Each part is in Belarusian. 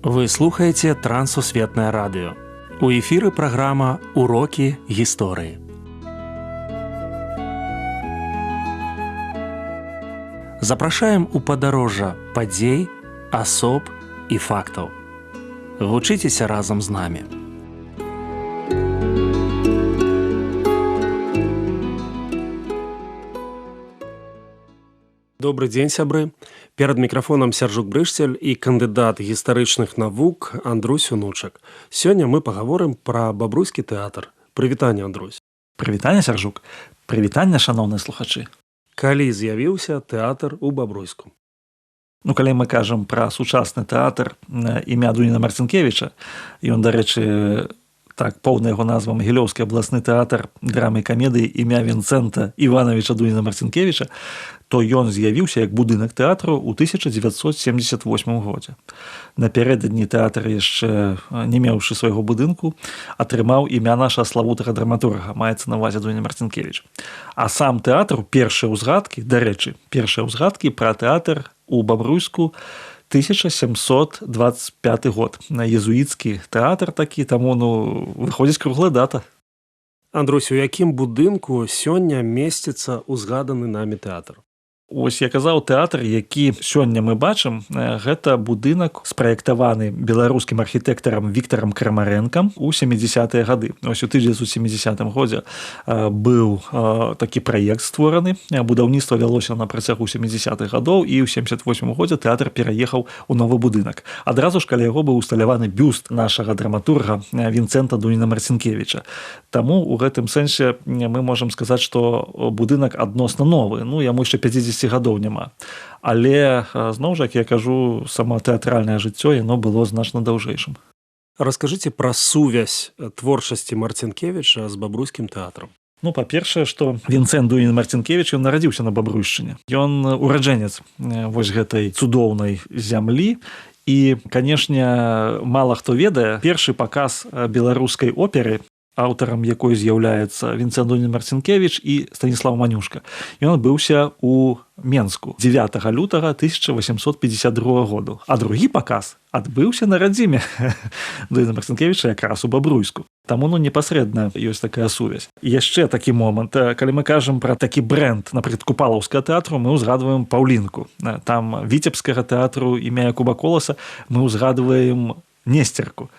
Вы слухаеце Трансусветнае радыё. У эфіры праграма «Урокі гісторыі». Запрашаем у падарожжа падзей, асоб і фактаў. Вучыцеся разам з намі. Добрый дзень, сябры. Перад мікрафонам Сяржук Брышцель і кандыдат гістарычных навук Андрусь Унучак. Сёння мы пагаворым пра бабруйскі тэатр. Прывітанне, Андрусь. Прывітанне, Сяржук. Прывітанне, шаноўныя слухачы. Калі з'явіўся тэатр у Бабруйску? Калі мы кажам пра сучасны тэатр імя Дуніна Марцінкевіча, ён, дарэчы, так, поўная яго назва Магілёўскі абласны тэатр драмы і камедыі імя Вінцэнта Івановича Дуніна Марцінкевіча, то ён з'явіўся як будынак тэатру ў 1978 годзе. Напярэдадні тэатр, яшчэ не меўшы свайго будынку, атрымаў імя нашага славутага драматурга, маецца на ўвазе Дуніна Марцінкевіч. А сам тэатр, першыя ўзгадкі, дарэчы, першыя ўзгадкі пра тэатр у Бабруйску 1725 год. Езуіцкі тэатр такі, таму, выходзіць круглая дата. Андрусь, у якім будынку сёння месціцца ўзгаданы намі тэатр? Ось я казаў, тэатр, які сёння мы бачым, гэта будынак, спраектаваны беларускім архітэктарам Віктарам Крамарэнкам у 70-е гады. Ось у 1970 годзе быў такі праект створаны, будаўніцтва вялося на працягу 70-х гадоў, і ў 78 годзе тэатр пераехаў у новы будынак. Адразу ж каля яго быў усталяваны бюст нашага драматурга Вінцэнта Дуніна Марцінкевіча. Таму у гэтым сэнсе мы можам сказаць, што будынак адносна новы, яму яшчэ 50 гадоў няма. Але, зноў жа, як я кажу, сама тэатральнае жыццё, яно было значна даўжэйшым. Раскажыце пра сувязь творчасці Марцінкевіча з бабруйскім тэатрам. Па-першае, што Вінцэнт Дуніна Марцінкевіч, ён нарадзіўся на Бабруйшчыне. Ён ураджэнец вось гэтай цудоўнай зямлі. І, канешне, мала хто ведае, першы паказ беларускай оперы, аўтарам якой з'яўляецца Вінцэнт Дуніна Марцінкевіч і Станіслав Манюшка. Ён адбыўся ў Менску 9 лютага 1852 году. А другі паказ адбыўся на радзіме Дуніна Марцінкевіча якраз у Бабруйску. Таму, непасрэдна ёсць такая сувязь. І яшчэ такі момант. Калі мы кажам пра такі брэнд, напрыклад, Купалаўскага тэатру, мы ўзгадваем Паўлінку. Там Віцебскага тэатру імя Якуба Коласа мы ўзгадваем Несцерку.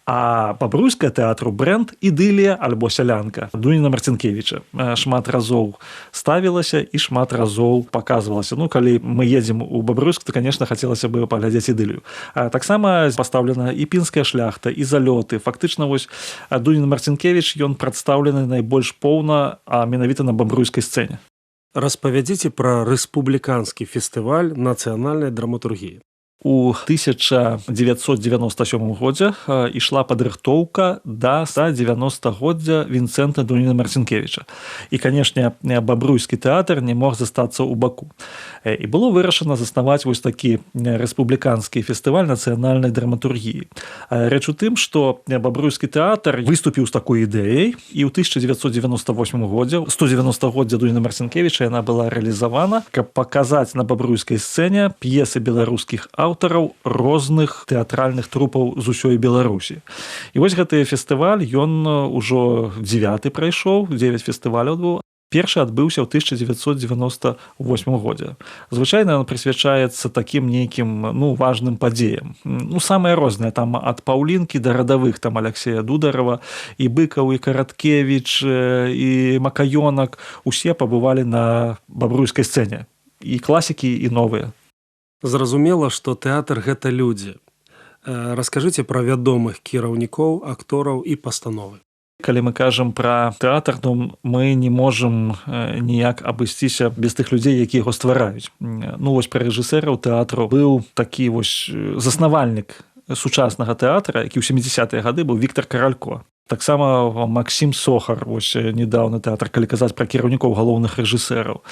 А бабруйскага тэатру брэнд «Ідылія» альбо «Сялянка» Дуніна Марцінкевіча шмат разоў ставілася і шмат разоў паказвалася. Калі мы едзем у Бабруйск, то, конечно, хацелася бы паглядзець «Ідылію». Таксама пастаўлена і пінская шляхта, і залёты. Фактычна, вось Дуніна Марцінкевіч, ён прадстаўлены найбольш поўна, а менавіта на бабруйскай сцэне. Распавядзіце пра рэспубліканскі фестываль нацыянальнай драматургіі. У 1997 годзе ішла падрыхтоўка да 190-годдзя Вінцэнта Дуніна Марцінкевіча. І, канешне, бабруйскі тэатр не мог застацца ў баку. І было вырашана заснаваць вось такі рэспубліканскі фестываль нацыянальнай драматургіі. Рэч у тым, што бабруйскі тэатр выступіў з такой ідэяй, і ў 1998 годзе, 190-годдзя Дуніна Марцінкевіча, яна была рэалізавана, каб паказаць на бабруйскай сцэне п'есы беларускіх аўтараў розных тэатральных трупаў з усёй Беларусі. І вось гэты фестываль, ён ужо 9 прайшоў, 9 фестываляў быў. Першы адбыўся ў 1998 годзе. Звычайна ён прысвячаецца такім нейкім, важным падзеям. Самыя розныя, там ад Паўлінкі да радавых, там Аляксея Дударава, і Быкаў, і Караткевіч, і Макаёнак, усе пабывалі на бабруйскай сцэне. І класікі, і новыя. Зразумела, што тэатр – гэта людзі. Раскажыце пра вядомых кіраўнікоў, актораў і пастановы. Калі мы кажам пра тэатр, то мы не можам ніяк абысціся без тых людзей, які яго ствараюць. Вось пра рэжысэраў тэатру быў такі вось заснавальнік сучаснага тэатра, які ў 70-е гады быў Віктар Каралько. Таксама Максім Сохар, вось недаўно тэатр, калі казаць пра кіраўнікоў галоўных рэжысэраў.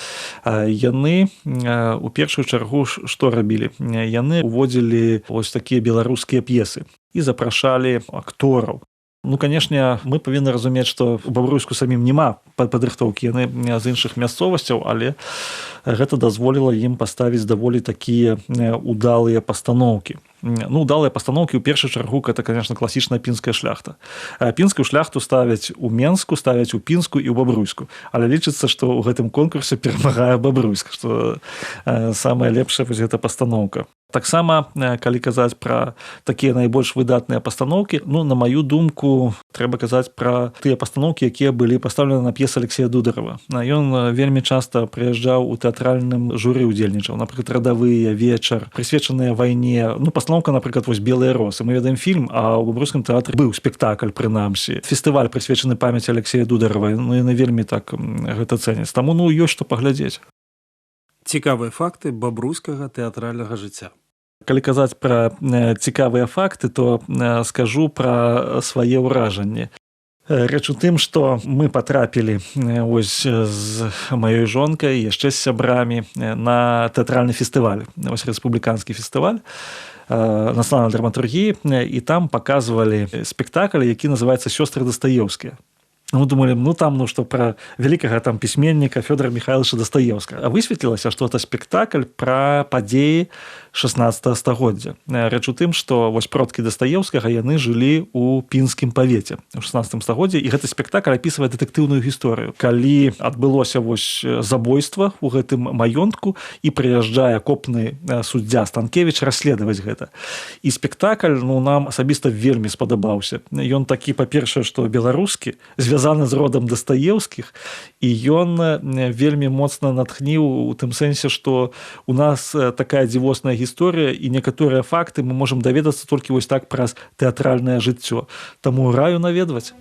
Яны у першую чаргу што рабілі? Яны уводзілі вось такія беларускія п'есы і запрашалі актораў. Ну, канешне, мы павінны разумець, што ў Бабруйску самім няма падрыхтоўкі, яны з іншых мясцовасцяў, але гэта дазволіла ім паставіць даволі такія удалыя пастаноўкі. Ну, удалыя пастаноўкі ў першую чаргу гэта, конечно, класічная пінская шляхта. Пінскую шляхту ставяць у Менску, ставяць у Пінску і ў Бабруйску. Але лічыцца, што ў гэтым конкурсе перамагае Бабруйск, што самая лепшая вось гэта пастаноўка. Таксама, калі казаць пра такія найбольш выдатныя пастаноўкі, ну, на маю думку, трэба казаць пра тыя пастаноўкі, якія былі пастаўлены на п'есы Алексея Дударова. Ён вельмі часта прыязджаў у тэатральным журы удзельнічаў, напрыклад, радавыя, вечар, прысвечаныя вайне. Ну, пастаноўка, напрыклад, вось белыя росы. Мы ведаем фільм, а ў Бабруйскім тэатры быў спектакль, прынамсі. Фестываль прысвечаны памяці Алексея Дударова. Ну, яны вельмі так гэта цэняць. Таму, ну, ёсць што паглядзець. Цікавыя факты бабруйскага тэатральнага жыцця. Калі казаць пра цікавыя факты, то скажу пра свае ўражанні. Рэч у тым, што мы патрапілі ось з маёй жонкай, яшчэ з сябрамі на тэатральны фестываль, ось рэспубліканскі фестываль нацыянальнай драматургіі, і там паказвалі спектакль, які называецца «Сёстры Дастаеўскія». Мы думали, ну там, ну что, про великого там письменника Федора Михайловича Достоевского. А высветлілася, што это спектакль пра падзеі 16 стагоддзя. Рэч у тым, што вось продкі Дастаеўскага яны жылі ў пінскім павеце ў 16 стагоддзе, і гэты спектакль апісвае дэтэктыўную гісторыю. Калі адбылося вось забойства ў гэтым маёнтку і прыязджае копны суддзя Станкевіч расследаваць гэта. І спектакль, ну, нам асабіста вельмі спадабаўся. Ён такі, па-першае, што беларускі, звязаны з родам Дастаеўскіх, і ён вельмі моцна натхніў у тым сэнсе, што у нас такая дзівосная гісторыя, і некаторыя факты мы можам даведацца толькі вось так праз тэатральнае жыццё. Таму раю наведваць.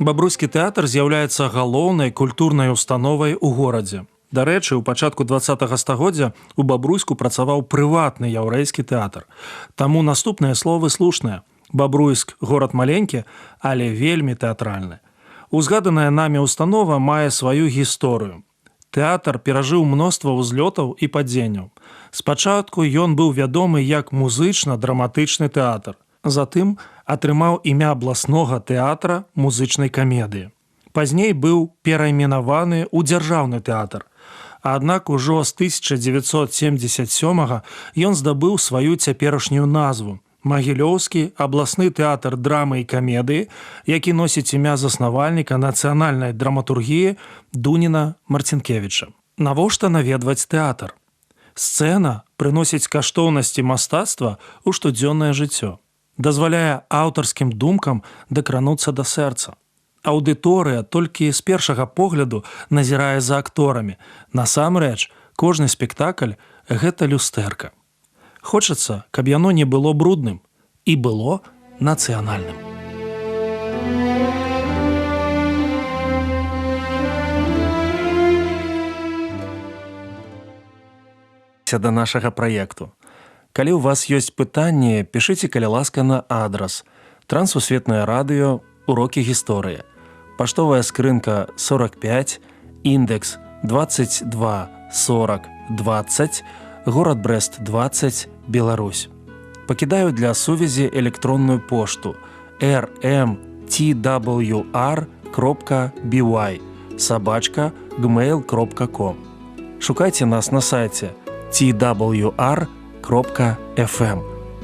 Бабруйскі тэатр з'яўляецца галоўнай культурнай установай у горадзе. Дарэчы, у пачатку 20-го стагоддзя у Бабруйску працаваў прыватны яўрэйскі тэатр. Таму наступныя словы слушныя. Бабруйск – горад маленькі, але вельмі тэатральны. Узгаданая намі установа мае сваю гісторыю. Тэатр перажыў мноства ўзлётаў і падзенняў. Спачатку ён быў вядомы як музычна-драматычны тэатр. Затым атрымаў імя абласнога тэатра музычнай камедыі. Пазней быў перайменаваны ў дзяржаўны тэатр. Аднак ужо з 1977-го ён здабыў сваю цяперашнюю назву – Магілёўскі абласны тэатр драмы і камедыі, які носіць імя заснавальніка нацыянальнай драматургіі Дуніна Марцінкевіча. Навошта наведваць тэатр? Сцэна прыносіць каштоўнасці мастацтва ў штодзённае жыццё. Дазваляе аўтарскім думкам дакрануцца да сэрца. Аўдыторыя толькі з першага погляду назірае за акторамі. Насамрэч, кожны спектакль – гэта люстэрка. Хочацца, каб яно не было брудным і было нацыянальным. Да нашага праекту. Калі ў вас ёсць пытанні, пішыце, калі ласка, на адрас Трансусветнае радыё, урокі гісторыі. Паштовая скрынка 45, індекс 22 40 20, горад Брэст 20, Беларусь. Пакідаю для сувязі электронную пошту rmtwr.by@gmail.com. Шукайце нас на сайце twr.fm.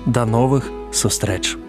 До новых сустрэч!